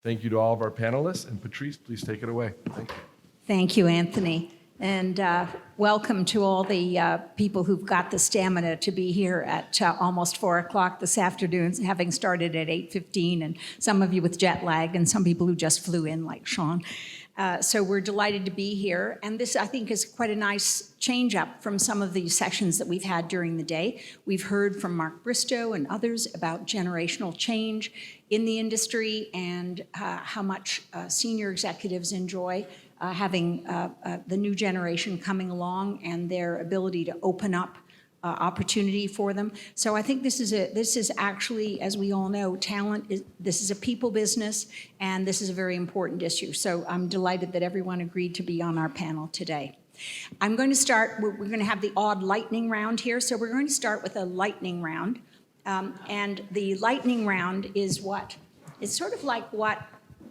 Thank you to all of our panelists. And Patrice, please take it away. Thank you. Thank you, Anthony. And welcome to all the people who've got the stamina to be here at almost 4 o'clock this afternoon, having started at 8:15, and some of you with jet lag, and some people who just flew in, like Shaun. So we're delighted to be here. And this, I think, is quite a nice change up from some of the sessions that we've had during the day. We've heard from Mark Bristow and others about generational change in the industry and how much senior executives enjoy having the new generation coming along and their ability to open up opportunity for them. So I think this is actually, as we all know, this is a people business, and this is a very important issue. So I'm delighted that everyone agreed to be on our panel today. I'm going to start, we're going to have the odd lightning round here. So we're going to start with a lightning round. And the lightning round is what? It's sort of like what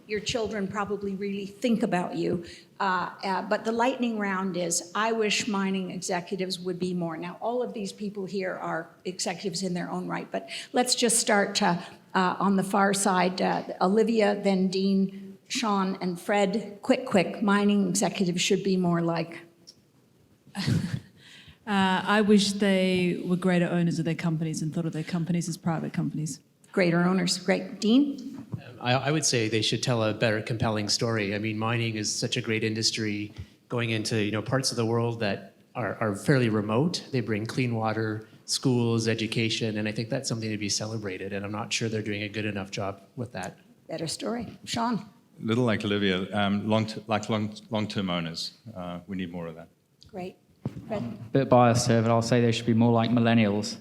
your children probably really think about you. But the lightning round is, I wish mining executives would be more. Now, all of these people here are executives in their own right, but let's just start on the far side. Olivia, then Dean, Shaun, and Fred. Quick, mining executives should be more like. I wish they were greater owners of their companies and thought of their companies as private companies. Greater owners, great. Dean? I would say they should tell a better, compelling story. I mean, mining is such a great industry going into parts of the world that are fairly remote. They bring clean water, schools, education, and I think that's something to be celebrated, and I'm not sure they're doing a good enough job with that. Better story. Shaun? A little like Olivia, long-term owners. We need more of that. Great. Fred? A bit biased here, but I'll say they should be more like millennials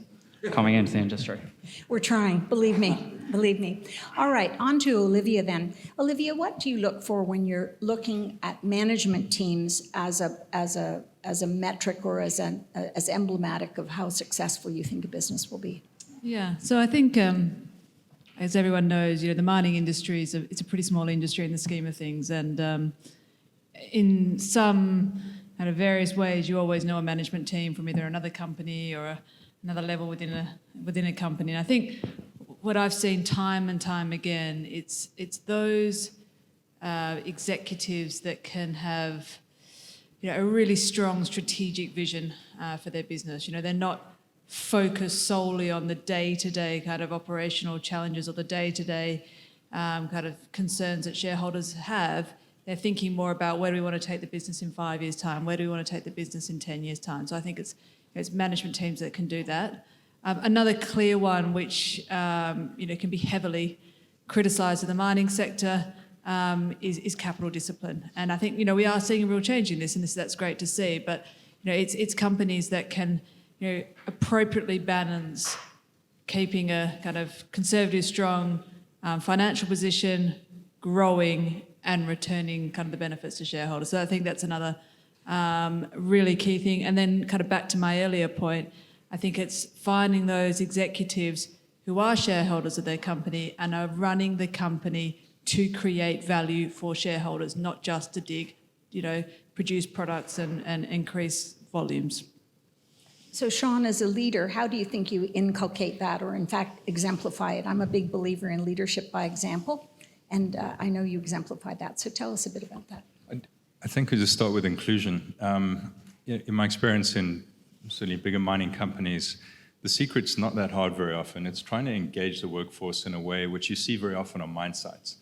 coming into the industry. We're trying, believe me. All right, on to Olivia then. Olivia, what do you look for when you're looking at management teams as a metric or as emblematic of how successful you think a business will be? Yeah, so I think, as everyone knows, the mining industry it's a pretty small industry in the scheme of things, and in some kind of various ways, you always know a management team from either another company or another level within a company. And I think what I've seen time and time again, it's those executives that can have a really strong strategic vision for their business. They're not focused solely on the day-to-day kind of operational challenges or the day-to-day kind of concerns that shareholders have. They're thinking more about where do we want to take the business in 5 years' time, where do we want to take the business in 10 years' time. So I think it's management teams that can do that. Another clear one, which can be heavily criticised in the mining sector, is capital discipline. And I think we are seeing a real change in this, and that's great to see. But it's companies that can appropriately balance keeping a kind of conservative, strong financial position, growing, and returning kind of the benefits to shareholders. So I think that's another really key thing. And then kind of back to my earlier point, I think it's finding those executives who are shareholders of their company and are running the company to create value for shareholders, not just to produce products and increase volumes. So Shaun, as a leader, how do you think you inculcate that or in fact exemplify it? I'm a big believer in leadership by example, and I know you exemplify that. So tell us a bit about that. I think we just start with inclusion. In my experience in certainly bigger mining companies, the secret's not that hard very often. It's trying to engage the workforce in a way which you see very often on mine sites.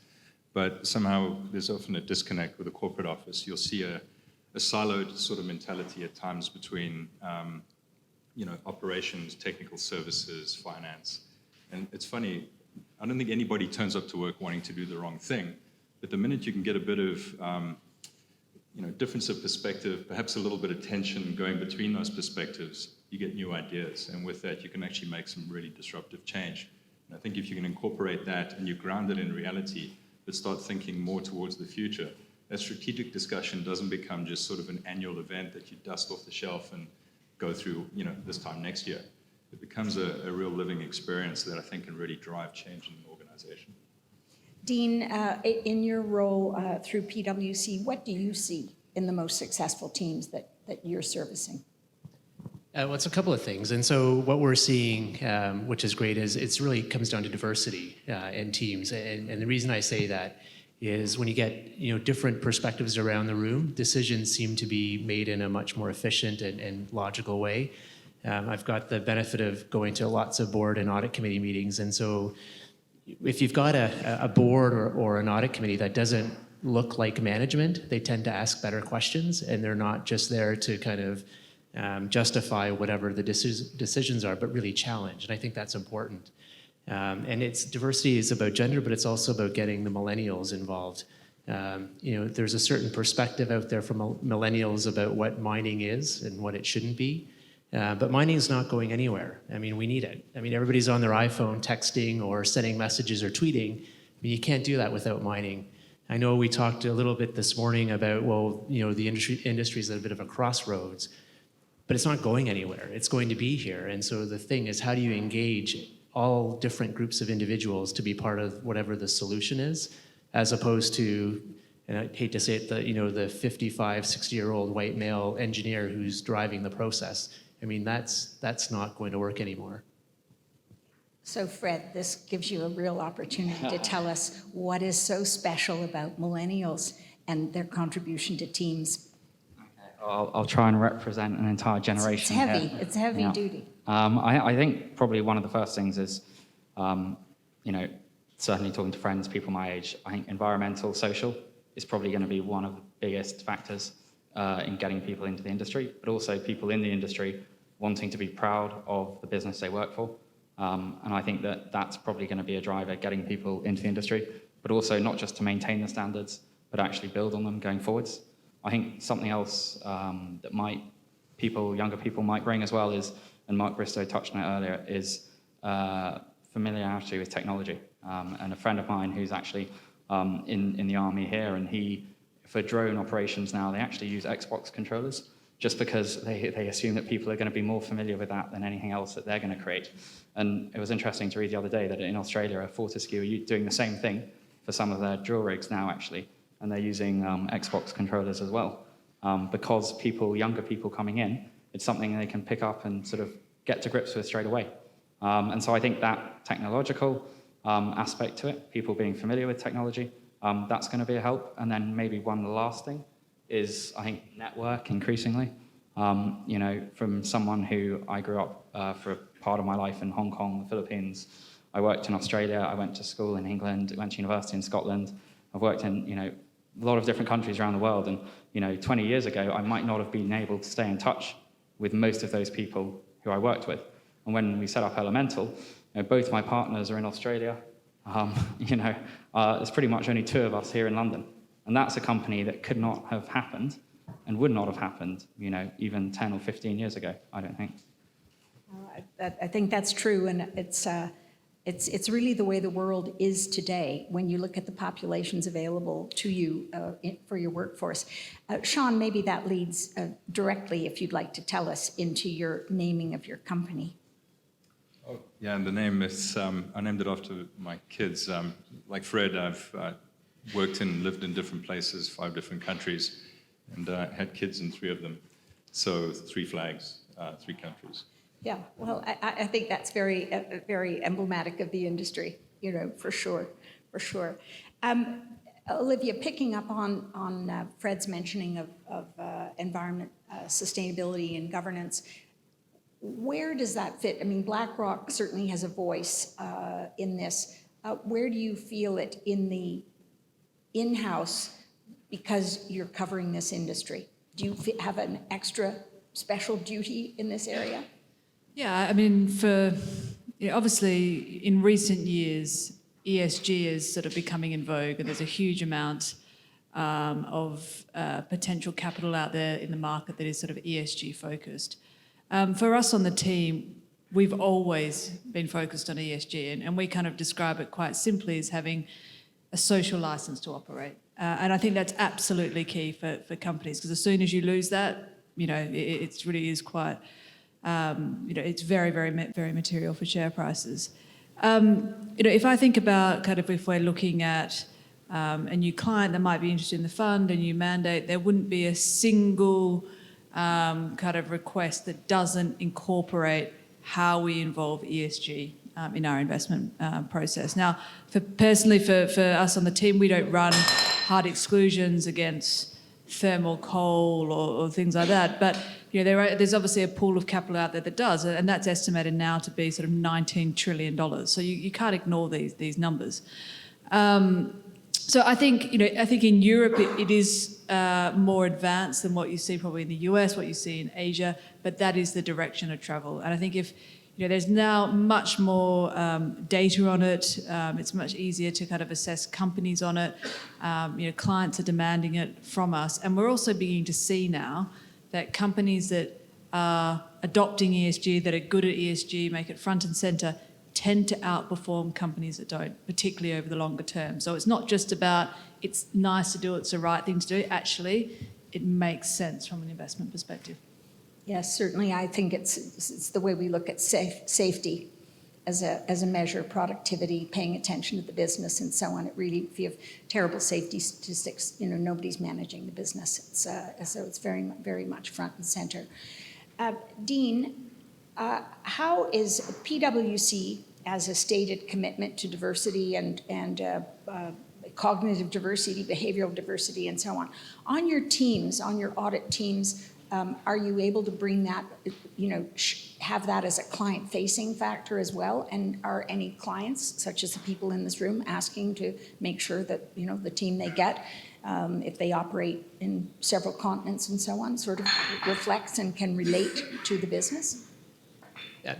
But somehow there's often a disconnect with the corporate office. You'll see a siloed sort of mentality at times between operations, technical services, finance. And it's funny, I don't think anybody turns up to work wanting to do the wrong thing. But the minute you can get a bit of difference of perspective, perhaps a little bit of tension going between those perspectives, you get new ideas. And with that, you can actually make some really disruptive change. And I think if you can incorporate that and you ground it in reality, but start thinking more towards the future, that strategic discussion doesn't become just sort of an annual event that you dust off the shelf and go through, this time next year. It becomes a real living experience that I think can really drive change in an organization. Dean, in your role through PwC, what do you see in the most successful teams that you're servicing? Well, it's a couple of things. And so what we're seeing, which is great, is it really comes down to diversity in teams. And the reason I say that is when you get different perspectives around the room, decisions seem to be made in a much more efficient and logical way. I've got the benefit of going to lots of board and audit committee meetings, and so if you've got a board or an audit committee that doesn't look like management, they tend to ask better questions, and they're not just there to kind of justify whatever the decisions are, but really challenge. And I think that's important. And diversity is about gender, but it's also about getting the millennials involved. There's a certain perspective out there from millennials about what mining is and what it shouldn't be. But mining is not going anywhere. I mean, we need it. I mean, everybody's on their iPhone texting or sending messages or tweeting. I mean, you can't do that without mining. I know we talked a little bit this morning about, the industry is at a bit of a crossroads, but it's not going anywhere. It's going to be here. And so the thing is, how do you engage all different groups of individuals to be part of whatever the solution is, as opposed to, and I hate to say it, the 55, 60-year-old white male engineer who's driving the process. I mean, that's not going to work anymore. So Fred, this gives you a real opportunity to tell us what is so special about millennials and their contribution to teams. I'll try and represent an entire generation. It's heavy. Here. It's heavy Yeah. duty. I think probably one of the first things is, certainly talking to friends, people my age, I think environmental, social is probably going to be one of the biggest factors in getting people into the industry, but also people in the industry wanting to be proud of the business they work for. And I think that's probably going to be a driver, getting people into the industry, but also not just to maintain the standards, but actually build on them going forwards. I think something else that younger people might bring as well is, and Mark Bristow touched on it earlier, is familiarity with technology. And a friend of mine who's actually in the army here, and for drone operations now, they actually use Xbox controllers just because they assume that people are going to be more familiar with that than anything else that they're going to create. And it was interesting to read the other day that in Australia, Fortescue are doing the same thing for some of their drill rigs now, actually, and they're using Xbox controllers as well. Because younger people coming in, it's something they can pick up and sort of get to grips with straight away. And so I think that technological aspect to it, people being familiar with technology, that's going to be a help. And then maybe one last thing is, I think, network increasingly. From someone who I grew up for a part of my life in Hong Kong, the Philippines. I worked in Australia, I went to school in England, went to university in Scotland. I've worked in, a lot of different countries around the world. And, 20 years ago, I might not have been able to stay in touch with most of those people who I worked with. And when we set up Elemental, both my partners are in Australia. There's pretty much only two of us here in London. And that's a company that could not have happened and would not have happened, even 10 or 15 years ago, I don't think. I think that's true, and it's really the way the world is today when you look at the populations available to you for your workforce. Shaun, maybe that leads directly, if you'd like to tell us, into your naming of your company. Oh, yeah, and the name is, I named it after my kids. Like Fred, I've worked and lived in different places, 5 different countries, and had kids in 3 of them. So 3 flags, 3 countries. Yeah, well, I think that's very emblematic of the industry, for sure. Olivia, picking up on Fred's mentioning of environment, sustainability, and governance, where does that fit? I mean, BlackRock certainly has a voice in this. Where do you feel it in the in-house, because you're covering this industry? Do you have an extra special duty in this area? Yeah, I mean, obviously in recent years, ESG is sort of becoming in vogue, and there's a huge amount of potential capital out there in the market that is sort of ESG focused. For us on the team, we've always been focused on ESG, and we kind of describe it quite simply as having a social license to operate. And I think that's absolutely key for companies, because as soon as you lose that, it really is quite... it's very, very, very material for share prices. If I think about kind of if we're looking at a new client that might be interested in the fund, a new mandate, there wouldn't be a single kind of request that doesn't incorporate how we involve ESG in our investment process. Now, personally, for us on the team, we don't run hard exclusions against thermal coal or things like that. But there's obviously a pool of capital out there that does, and that's estimated now to be sort of $19 trillion. So you can't ignore these numbers. So I think in Europe it is more advanced than what you see probably in the US, what you see in Asia, but that is the direction of travel. And I think if there's now much more data on it, it's much easier to kind of assess companies on it. Clients are demanding it from us, and we're also beginning to see now that companies that are adopting ESG, that are good at ESG, make it front and centre, tend to outperform companies that don't, particularly over the longer term. So it's not just about it's nice to do, it's the right thing to do. Actually, it makes sense from an investment perspective. Yes, certainly. I think it's the way we look at safety as a measure of productivity, paying attention to the business and so on. It really, if you have terrible safety statistics, nobody's managing the business. So it's very, very much front and center. Dean, how is PwC, as a stated commitment to diversity and cognitive diversity, behavioral diversity, and so on your teams, on your audit teams, are you able to bring that, have that as a client-facing factor as well? And are any clients, such as the people in this room, asking to make sure that, the team they get, if they operate in several continents and so on, sort of reflects and can relate to the business?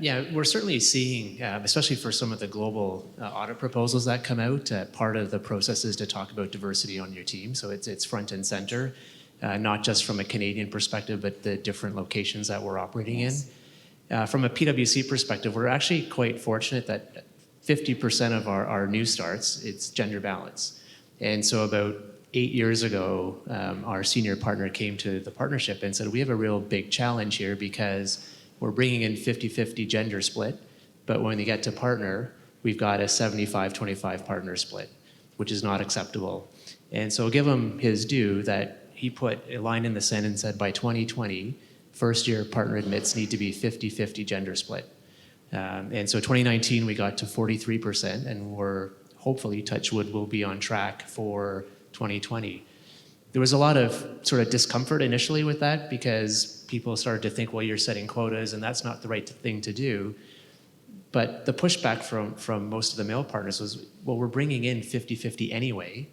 Yeah, we're certainly seeing, especially for some of the global audit proposals that come out, part of the process is to talk about diversity on your team. So it's front and center, not just from a Canadian perspective, but the different locations that we're operating in. From a PwC perspective, we're actually quite fortunate that 50% of our new starts, it's gender balance. And so about 8 years ago, our senior partner came to the partnership and said, we have a real big challenge here because we're bringing in 50-50 gender split, but when we get to partner, we've got a 75-25 partner split, which is not acceptable. And so give him his due that he put a line in the sand and said by 2020, first year partner admits need to be 50-50 gender split. And so 2019, we got to 43%, and we're hopefully, touch wood, will be on track for 2020. There was a lot of sort of discomfort initially with that because people started to think, well, you're setting quotas and that's not the right thing to do. But the pushback from most of the male partners was, well, we're bringing in 50-50 anyway,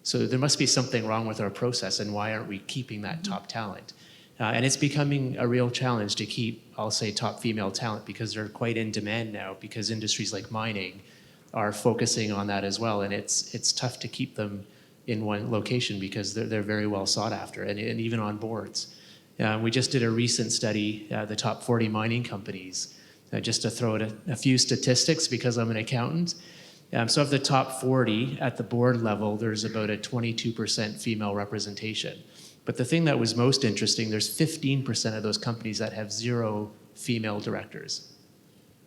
so there must be something wrong with our process, and why aren't we keeping that top talent? And it's becoming a real challenge to keep, I'll say, top female talent because they're quite in demand now because industries like mining are focusing on that as well, and it's tough to keep them in one location because they're very well sought after, and even on boards. We just did a recent study, the top 40 mining companies, just to throw out a few statistics because I'm an accountant. So of the top 40 at the board level, there's about a 22% female representation. But the thing that was most interesting, there's 15% of those companies that have 0 female directors.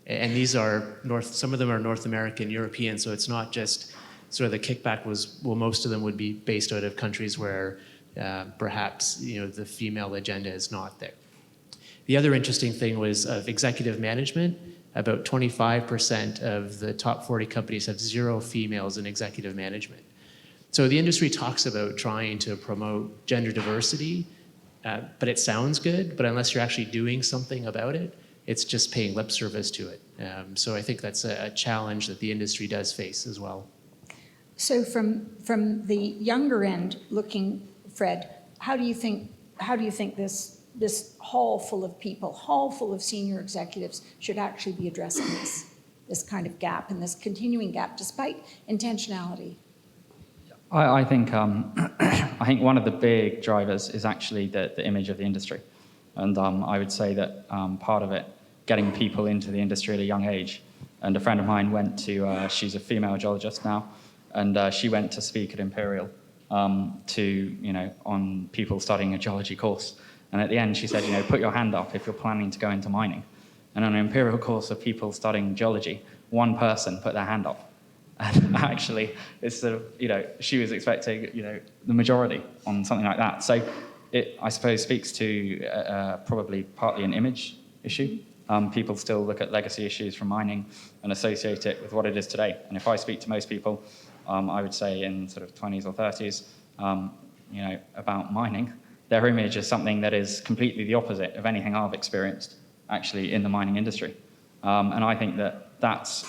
And these are some of them are North American, European, so it's not just sort of the kickback was, well, most of them would be based out of countries where perhaps the female agenda is not there. The other interesting thing was of executive management, about 25% of the top 40 companies have 0 females in executive management. So the industry talks about trying to promote gender diversity, but it sounds good, but unless you're actually doing something about it, it's just paying lip service to it. So I think that's a challenge that the industry does face as well. So from the younger end looking, Fred, how do you think this hall full of people, hall full of senior executives should actually be addressing this kind of gap and this continuing gap despite intentionality? I think one of the big drivers is actually the image of the industry. And I would say that part of it, getting people into the industry at a young age. And a friend of mine went to, she's a female geologist now, and she went to speak at Imperial on people studying a geology course. And at the end, she said, put your hand up if you're planning to go into mining. And on an Imperial course of people studying geology, one person put their hand up. And actually, it's sort of, she was expecting, the majority on something like that. So it, I suppose, speaks to probably partly an image issue people still look at legacy issues from mining and associate it with what it is today. And if I speak to most people, I would say in sort of 20s or 30s, about mining, their image is something that is completely the opposite of anything I've experienced actually in the mining industry. And I think that that's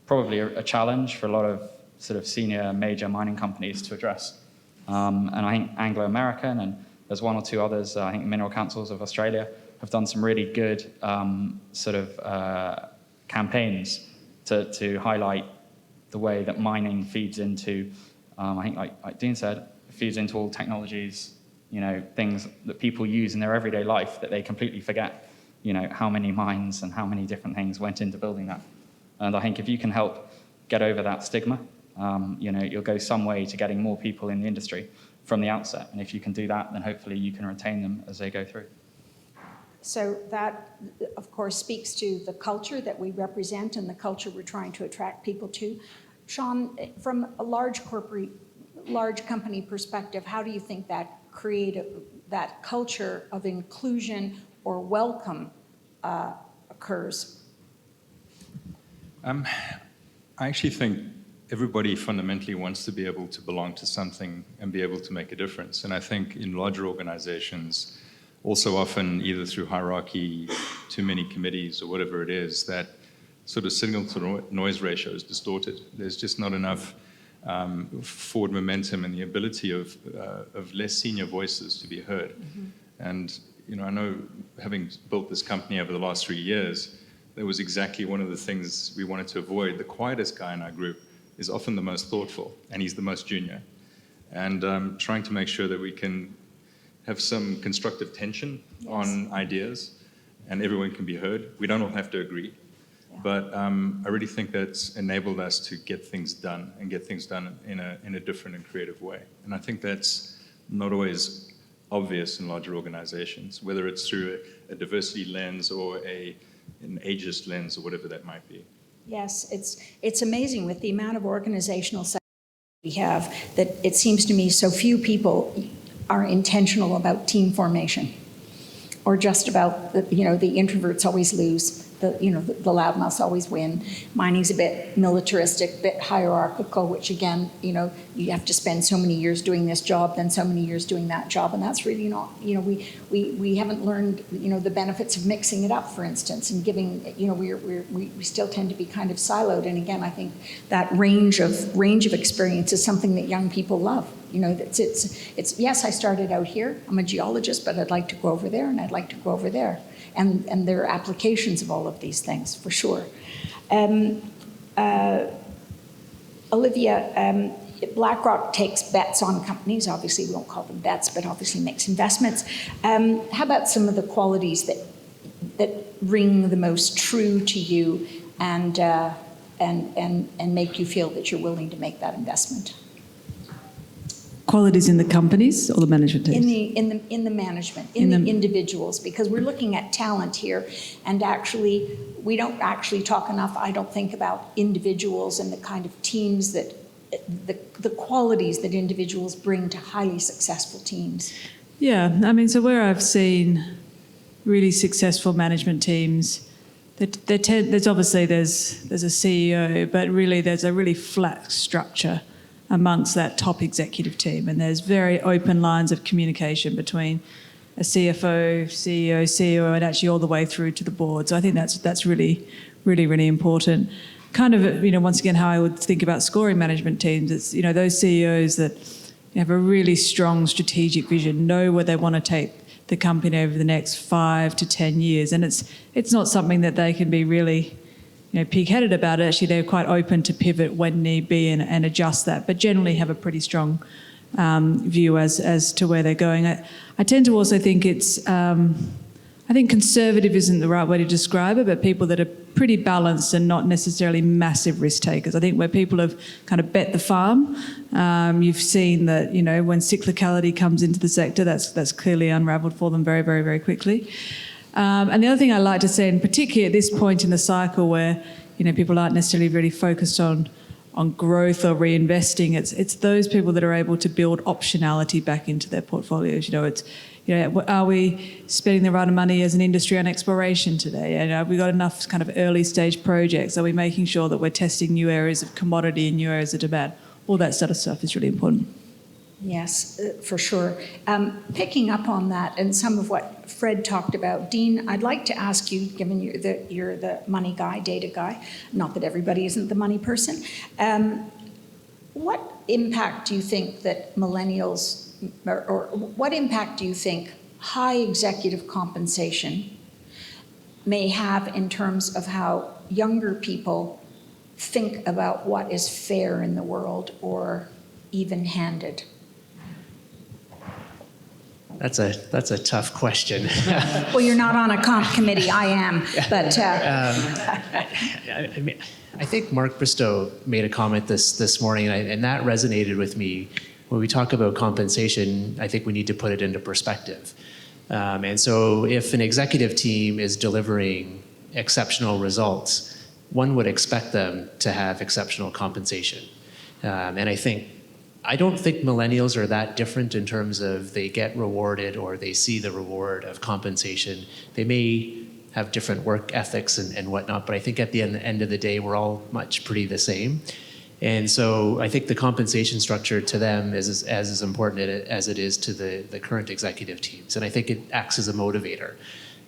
probably a challenge for a lot of sort of senior major mining companies to address. And I think Anglo American, and there's one or two others, I think Mineral Councils of Australia, have done some really good campaigns to highlight the way that mining feeds into, I think like Dean said, feeds into all technologies, things that people use in their everyday life that they completely forget, how many mines and how many different things went into building that. And I think if you can help get over that stigma, you'll go some way to getting more people in the industry from the outset. And if you can do that, then hopefully you can retain them as they go through. So that, of course, speaks to the culture that we represent and the culture we're trying to attract people to. Shaun, from a large company perspective, how do you think that that culture of inclusion or welcome occurs? I actually think everybody fundamentally wants to be able to belong to something and be able to make a difference. And I think in larger organizations, also often either through hierarchy, too many committees or whatever it is, that sort of signal to noise ratio is distorted. There's just not enough forward momentum and the ability of less senior voices to be heard. Mm-hmm. And I know, having built this company over the last 3 years, that was exactly one of the things we wanted to avoid. The quietest guy in our group is often the most thoughtful, and he's the most junior. And trying to make sure that we can have some constructive tension on ideas, and everyone can be heard. We don't all have to agree. Yeah. But I really think that's enabled us to get things done, and get things done in a different and creative way. And I think that's not always obvious in larger organizations, whether it's through a diversity lens or an ageist lens or whatever that might be. Yes, it's amazing with the amount of organizational we have that it seems to me so few people are intentional about team formation, or just about the introverts always lose, the loudmouths always win. Mining's a bit militaristic, a bit hierarchical, which again, you have to spend so many years doing this job, then so many years doing that job, and that's really not, we haven't learned, the benefits of mixing it up, for instance, and giving, we still tend to be kind of siloed. And again, I think that range of experience is something that young people love. It's yes, I started out here, I'm a geologist, but I'd like to go over there, and I'd like to go over there. And there are applications of all of these things, for sure. Olivia, BlackRock takes bets on companies. Obviously, we won't call them bets, but obviously makes investments. How about some of the qualities that ring the most true to you and make you feel that you're willing to make that investment? Qualities in the companies or the management teams? In the management, in the individuals, because we're looking at talent here, and actually we don't actually talk enough, I don't think, about individuals and the kind of teams that the qualities that individuals bring to highly successful teams. Yeah, so where I've seen really successful management teams, there's obviously there's a CEO, but really there's a really flat structure amongst that top executive team, and there's very open lines of communication between a CFO, CEO, and actually all the way through to the board. So I think that's really, really, really important. Kind of, once again, how I would think about scoring management teams. It's those CEOs that have a really strong strategic vision, know where they want to take the company over the next 5 to 10 years, and it's not something that they can be really pig-headed about it. Actually, they're quite open to pivot when need be and adjust that, but generally have a pretty strong view as to where they're going. I tend to also think I think conservative isn't the right way to describe it, but people that are pretty balanced and not necessarily massive risk takers. I think where people have kind of bet the farm, you've seen that, when cyclicality comes into the sector, that's clearly unraveled for them very, very, very quickly. And the other thing I like to say, and particularly at this point in the cycle where people aren't necessarily really focused on on growth or reinvesting. It's those people that are able to build optionality back into their portfolios. Are we spending the right amount of money as an industry on exploration today? And have we got enough kind of early stage projects? Are we making sure that we're testing new areas of commodity and new areas of demand? All that sort of stuff is really important. Yes, for sure. Picking up on that and some of what Fred talked about, Dean, I'd like to ask you, given you're the money guy, data guy, not that everybody isn't the money person, what impact do you think that millennials, or what impact do you think high executive compensation may have in terms of how younger people think about what is fair in the world or even-handed? That's a tough question. Well, you're not on a comp committee, I am, but... I think Mark Bristow made a comment this morning, and that resonated with me. When we talk about compensation, I think we need to put it into perspective. And so if an executive team is delivering exceptional results, one would expect them to have exceptional compensation. And I don't think millennials are that different in terms of they get rewarded or they see the reward of compensation. They may have different work ethics and whatnot, but I think at the end of the day, we're all pretty the same. And so I think the compensation structure to them is as important as it is to the current executive teams. And I think it acts as a motivator.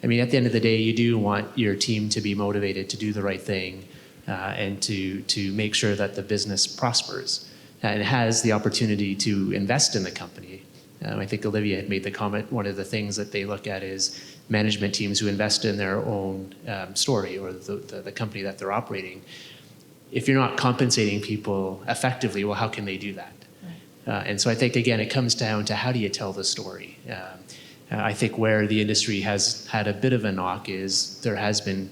I mean, at the end of the day, you do want your team to be motivated to do the right thing and to make sure that the business prospers and has the opportunity to invest in the company. I think Olivia had made the comment, one of the things that they look at is management teams who invest in their own story or the company that they're operating. If you're not compensating people effectively, well, how can they do that? Right. And so I think, again, it comes down to how do you tell the story? I think where the industry has had a bit of a knock is there has been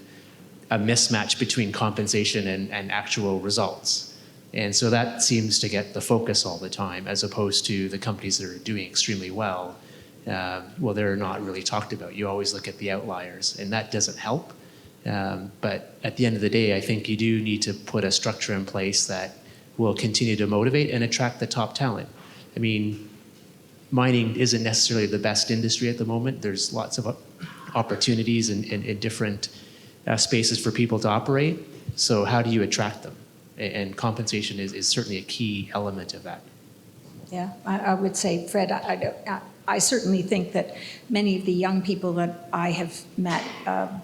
a mismatch between compensation and actual results. And so that seems to get the focus all the time, as opposed to the companies that are doing extremely well. Well, they're not really talked about. You always look at the outliers, and that doesn't help. But at the end of the day, I think you do need to put a structure in place that will continue to motivate and attract the top talent. I mean, mining isn't necessarily the best industry at the moment. There's lots of opportunities in different spaces for people to operate. So how do you attract them? And compensation is certainly a key element of that. Yeah, I would say, Fred, I certainly think that many of the young people that I have met,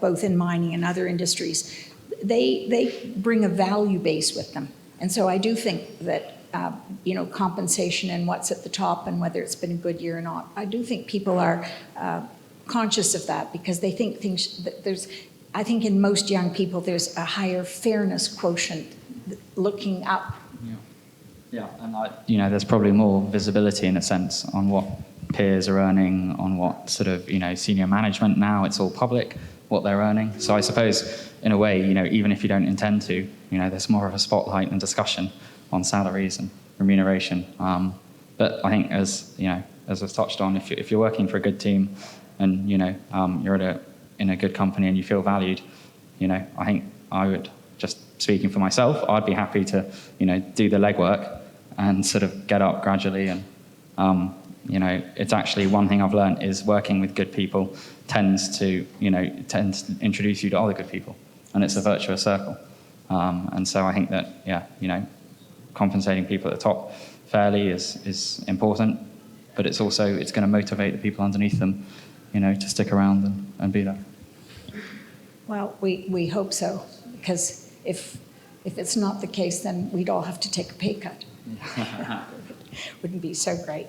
both in mining and other industries, they bring a value base with them. And so I do think that, compensation and what's at the top and whether it's been a good year or not, I do think people are conscious of that because they think I think in most young people, there's a higher fairness quotient looking up. Yeah, and there's probably more visibility in a sense on what peers are earning, on what sort of, senior management now, it's all public, what they're earning. So I suppose, in a way, even if you don't intend to, there's more of a spotlight and discussion on salaries and remuneration. But I think as was touched on, if you're working for a good team and, you're in a good company and you feel valued, I think I would, just speaking for myself, I'd be happy to, do the legwork and sort of get up gradually. And, it's actually one thing I've learned is working with good people tends to introduce you to other good people. And it's a virtuous circle. And so I think that, compensating people at the top fairly is important, but it's going to motivate the people underneath them, to stick around and be there. Well, we hope so, because if it's not the case, then we'd all have to take a pay cut. Wouldn't be so great.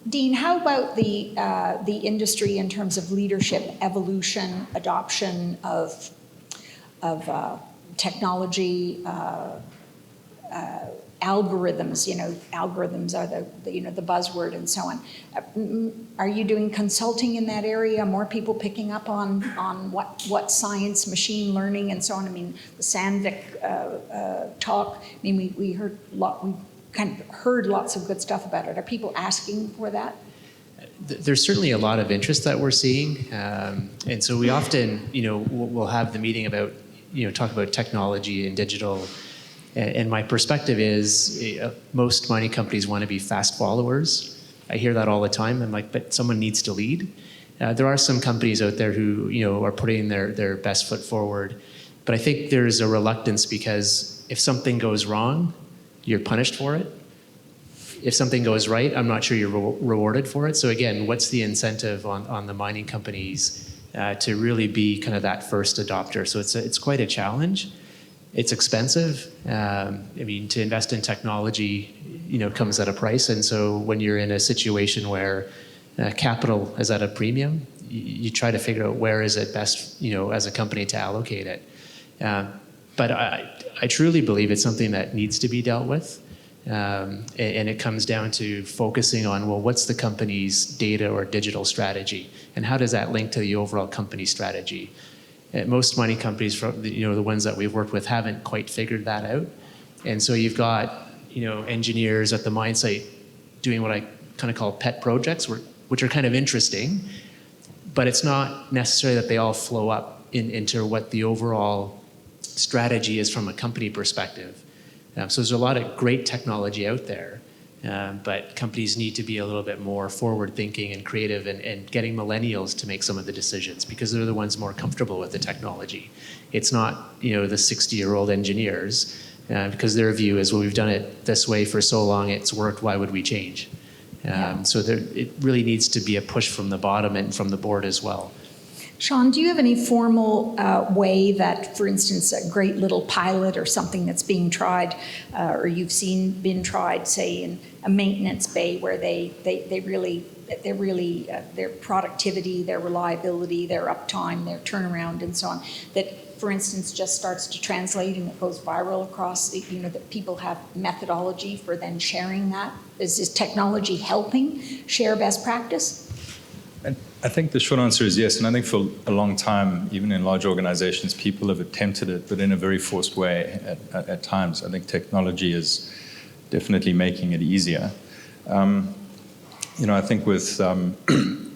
Dean, how about the industry in terms of leadership, evolution, adoption of technology, algorithms? Algorithms are the buzzword and so on. Are you doing consulting in that area? More people picking up on what science, machine learning, and so on. I mean, the Sandvik talk. I mean, we kind of heard lots of good stuff about it. Are people asking for that? There's certainly a lot of interest that we're seeing, and so we often, we'll have the meeting about, talk about technology and digital. And my perspective is most mining companies want to be fast followers. I hear that all the time. I'm like, but someone needs to lead. There are some companies out there who are putting their best foot forward. But I think there's a reluctance because if something goes wrong, you're punished for it. If something goes right, I'm not sure you're rewarded for it. So again, what's the incentive on the mining companies to really be kind of that first adopter? So it's quite a challenge. It's expensive. I mean, to invest in technology, comes at a price. And so when you're in a situation where capital is at a premium, you try to figure out where is it best, as a company to allocate it. But I truly believe it's something that needs to be dealt with. And it comes down to focusing on, well, what's the company's data or digital strategy? And how does that link to the overall company strategy? Most mining companies, the ones that we've worked with, haven't quite figured that out. And so you've got, engineers at the mine site doing what I kind of call pet projects, which are kind of interesting, but it's not necessarily that they all flow up into what the overall strategy is from a company perspective. So there's a lot of great technology out there, but companies need to be a little bit more forward-thinking and creative and getting millennials to make some of the decisions because they're the ones more comfortable with the technology. It's not, the 60-year-old engineers because their view is, well, we've done it this way for so long, it's worked, why would we change? So it really needs to be a push from the bottom and from the board as well. Shaun, do you have any formal way that, for instance, a great little pilot or something that's being tried, or you've seen been tried, say, in a maintenance bay where they really their productivity, their reliability, their uptime, their turnaround, and so on, that, for instance, just starts to translate and it goes viral across, that people have methodology for then sharing that? Is this technology helping share best practice? And I think the short answer is yes. And I think for a long time, even in large organizations, people have attempted it, but in a very forced way at times. I think technology is definitely making it easier. I think with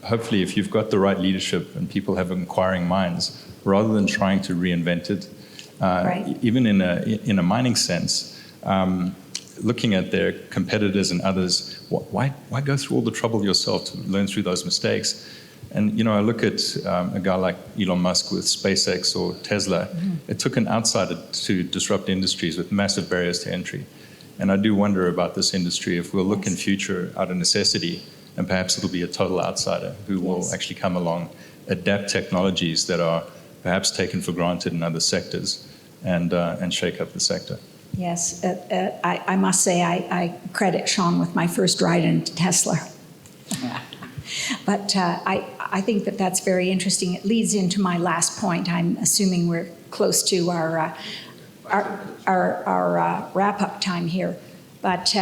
hopefully if you've got the right leadership and people have inquiring minds, rather than trying to reinvent it, Right. even in a mining sense, looking at their competitors and others, why go through all the trouble yourself to learn through those mistakes? And, I look at a guy like Elon Musk with SpaceX or Tesla. Mm-hmm. It took an outsider to disrupt industries with massive barriers to entry. And I do wonder about this industry, if we'll look in future out of necessity, and perhaps it'll be a total outsider who will actually come along, adapt technologies that are perhaps taken for granted in other sectors, and shake up the sector. Yes, I must say I credit Shaun with my first ride in Tesla. But I think that's very interesting. It leads into my last point. I'm assuming we're close to our wrap-up time here. But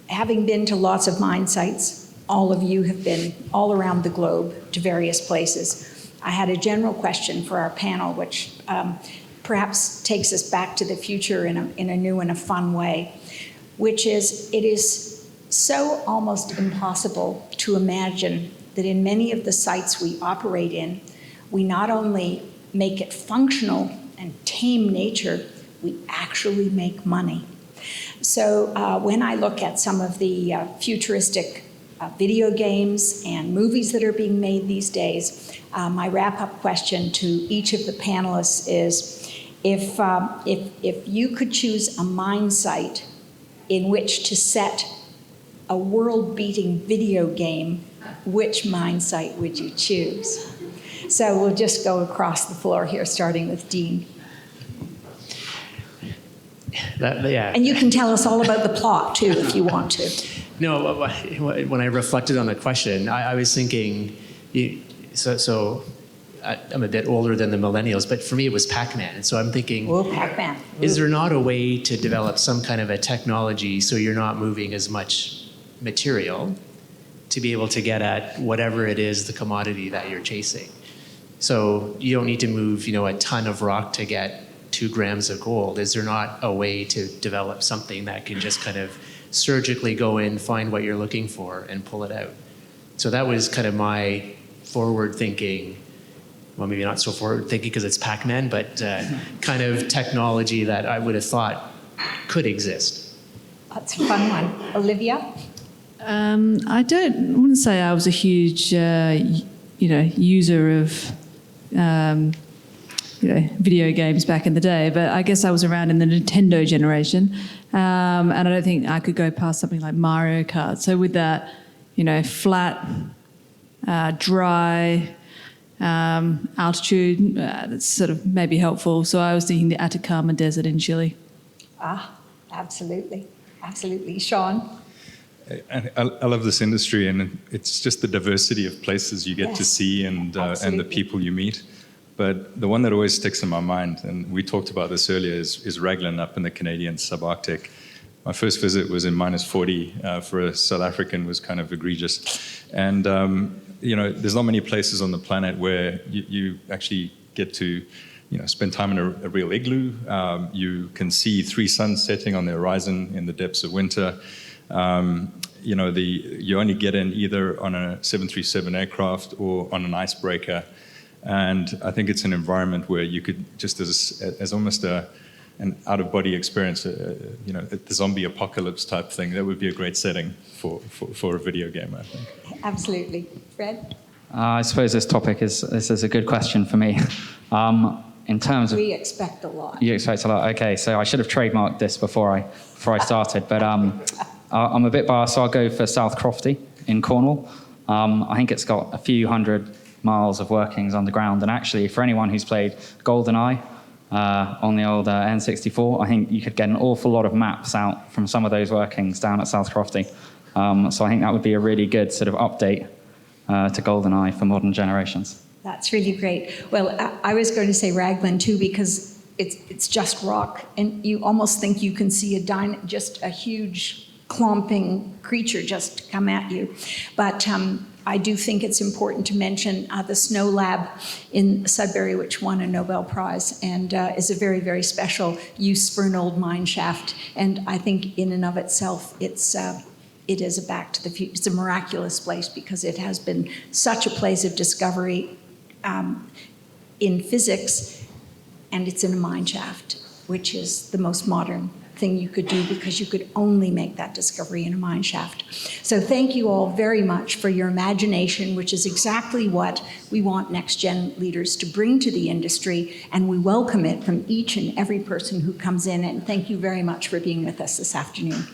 having been to lots of mine sites, all of you have been all around the globe to various places. I had a general question for our panel, which perhaps takes us back to the future in a new and a fun way, which is it is so almost impossible to imagine that in many of the sites we operate in, we not only make it functional and tame nature, we actually make money. So when I look at some of the futuristic video games and movies that are being made these days, my wrap-up question to each of the panelists is, if you could choose a mine site in which to set a world-beating video game, which mine site would you choose? So we'll just go across the floor here, starting with Dean. And you can tell us all about the plot, too, if you want to. No, when I reflected on the question, I was thinking, so I'm a bit older than the millennials, but for me it was Pac-Man. And so I'm thinking, oh, Pac-Man. Is there not a way to develop some kind of a technology so you're not moving as much material to be able to get at whatever it is, the commodity that you're chasing? So you don't need to move, a ton of rock to get 2 grams of gold. Is there not a way to develop something that can just kind of surgically go in, find what you're looking for, and pull it out? So that was kind of my forward thinking well, maybe not so forward thinking because it's Pac-Man, but kind of technology that I would have thought could exist. That's a fun one. Olivia? I wouldn't say I was a huge, user of, video games back in the day, but I guess I was around in the Nintendo generation, and I don't think I could go past something like Mario Kart. So with that, flat, dry, altitude, that's sort of maybe helpful. So I was thinking the Atacama Desert in Chile. Absolutely. Absolutely. Shaun? I love this industry, and it's just the diversity of places you get to Yes, see and the people you meet. But the one that always sticks in my mind, and we talked about this earlier, is Raglan up in the Canadian subarctic. My first visit was in -40 for a South African, was kind of egregious. And, there's not many places on the planet where you actually get to spend time in a real igloo. You can see 3 suns setting on the horizon in the depths of winter. You only get in either on a 737 aircraft or on an icebreaker. And I think it's an environment where you could, just as almost an out-of-body experience, the zombie apocalypse type thing, that would be a great setting for a video game, I think. Absolutely. Fred? I suppose this is a good question for me. In terms of, We expect a lot. you expect a lot. Okay, so I should have trademarked this before I started, but I'm a bit biased, so I'll go for South Crofty in Cornwall. I think it's got a few hundred miles of workings underground, and actually, for anyone who's played GoldenEye on the old N64, I think you could get an awful lot of maps out from some of those workings down at South Crofty. So I think that would be a really good sort of update to GoldenEye for modern generations. That's really great. Well, I was going to say Raglan too, because it's just rock, and you almost think you can see just a huge clomping creature just come at you. But I do think it's important to mention the Snow Lab in Sudbury, which won a Nobel Prize and is a very, very special use for an old mine shaft. And I think in and of itself, it is a back to the future. It's a miraculous place because it has been such a place of discovery in physics, and it's in a mine shaft, which is the most modern thing you could do because you could only make that discovery in a mine shaft. So thank you all very much for your imagination, which is exactly what we want next-gen leaders to bring to the industry, and we welcome it from each and every person who comes in, and thank you very much for being with us this afternoon.